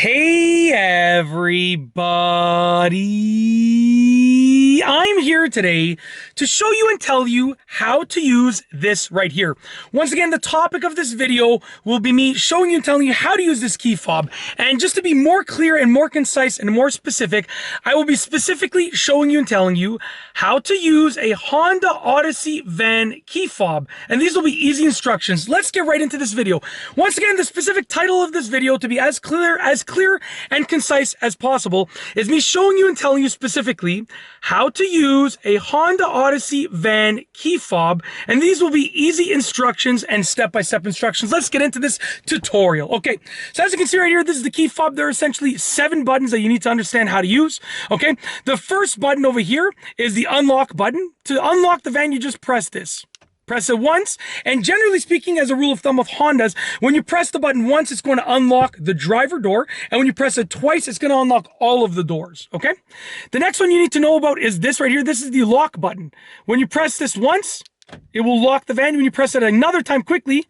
Hey everybody, I'm here today to show you and tell you how to use this right here. Once again, the topic of this video will be me showing you and telling you how to use this key fob. And just to be more clear and more concise and more specific, I will be specifically showing you and telling you how to use a Honda Odyssey van key fob. And these will be easy instructions. Let's get right into this video. Once again, the specific title of this video, to be as clear and concise as possible, is me showing you and telling you specifically how to use a Honda Odyssey van key fob. And these will be easy instructions and step-by-step instructions. Let's get into this tutorial. Okay, so as you can see right here, this is the key fob. There are essentially 7 buttons that you need to understand how to use. Okay, the first button over here is the unlock button. To unlock the van, you just press this. Press it once, and generally speaking, as a rule of thumb of Hondas, when you press the button once, it's going to unlock the driver door, and when you press it twice, it's going to unlock all of the doors, okay? The next one you need to know about is this right here. This is the lock button. When you press this once, it will lock the van. When you press it another time quickly,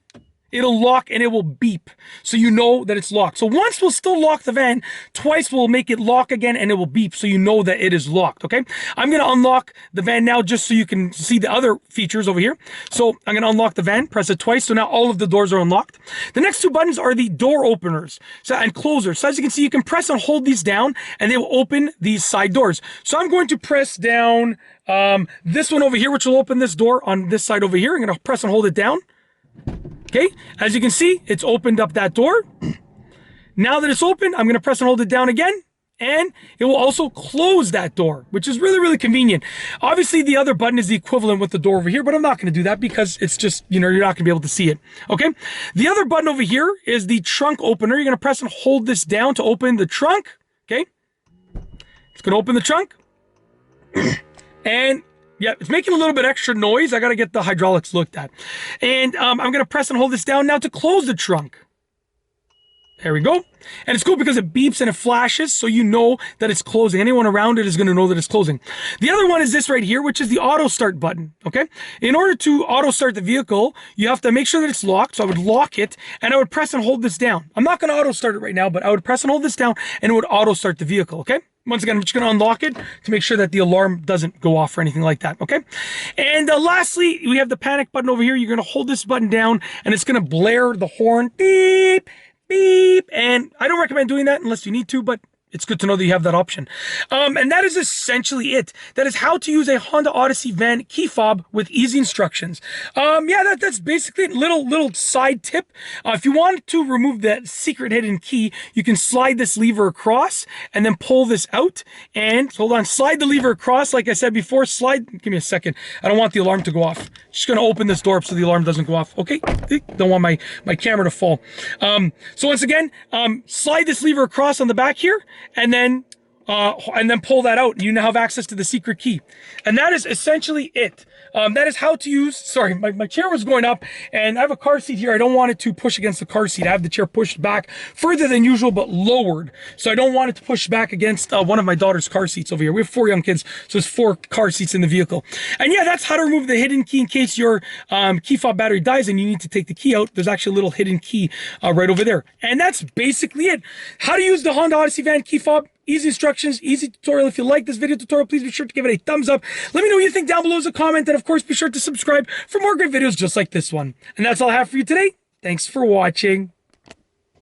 it'll lock and it will beep, so you know that it's locked. So once will still lock the van, twice will make it lock again and it will beep, so you know that it is locked, okay? I'm going to unlock the van now just so you can see the other features over here. So I'm going to unlock the van, press it twice, so now all of the doors are unlocked. The next 2 buttons are the door openers and closers. So as you can see, you can press and hold these down and they will open these side doors. So I'm going to press down this one over here, which will open this door on this side over here. I'm going to press and hold it down. Okay, as you can see, it's opened up that door. Now that it's open, I'm going to press and hold it down again, and it will also close that door, which is really, really convenient. Obviously, the other button is the equivalent with the door over here, but I'm not going to do that because it's just, you're not going to be able to see it. Okay, the other button over here is the trunk opener. You're going to press and hold this down to open the trunk. Okay, it's going to open the trunk. And yeah, it's making a little bit extra noise. I got to get the hydraulics looked at. And I'm going to press and hold this down now to close the trunk. There we go. And it's cool because it beeps and it flashes, so you know that it's closing. Anyone around it is going to know that it's closing. The other one is this right here, which is the auto start button. Okay. In order to auto start the vehicle, you have to make sure that it's locked. So I would lock it and I would press and hold this down. I'm not going to auto start it right now, but I would press and hold this down and it would auto start the vehicle. Okay. Once again, I'm just going to unlock it to make sure that the alarm doesn't go off or anything like that, okay? And lastly, we have the panic button over here. You're going to hold this button down, and it's going to blare the horn, beep, beep. And I don't recommend doing that unless you need to, but it's good to know that you have that option. And that is essentially it. That is how to use a Honda Odyssey van key fob with easy instructions. Yeah, that's basically it. Little side tip. If you want to remove that secret hidden key, you can slide this lever across and then pull this out. And hold on, slide the lever across. Like I said before, give me a second. I don't want the alarm to go off. Just going to open this door up so the alarm doesn't go off. Okay, don't want my camera to fall. So once again, slide this lever across on the back here, and then pull that out. You now have access to the secret key. And that is essentially it. That is how to use, sorry, my chair was going up and I have a car seat here. I don't want it to push against the car seat. I have the chair pushed back further than usual, but lowered. So I don't want it to push back against one of my daughter's car seats over here. We have 4 young kids, so there's 4 car seats in the vehicle. And yeah, that's how to remove the hidden key in case your key fob battery dies and you need to take the key out. There's actually a little hidden key right over there. And that's basically it. How to use the Honda Odyssey van key fob. Easy instructions, easy tutorial. If you like this video tutorial, please be sure to give it a thumbs up. Let me know what you think down below as a comment. And of course, be sure to subscribe for more great videos just like this one. And that's all I have for you today. Thanks for watching.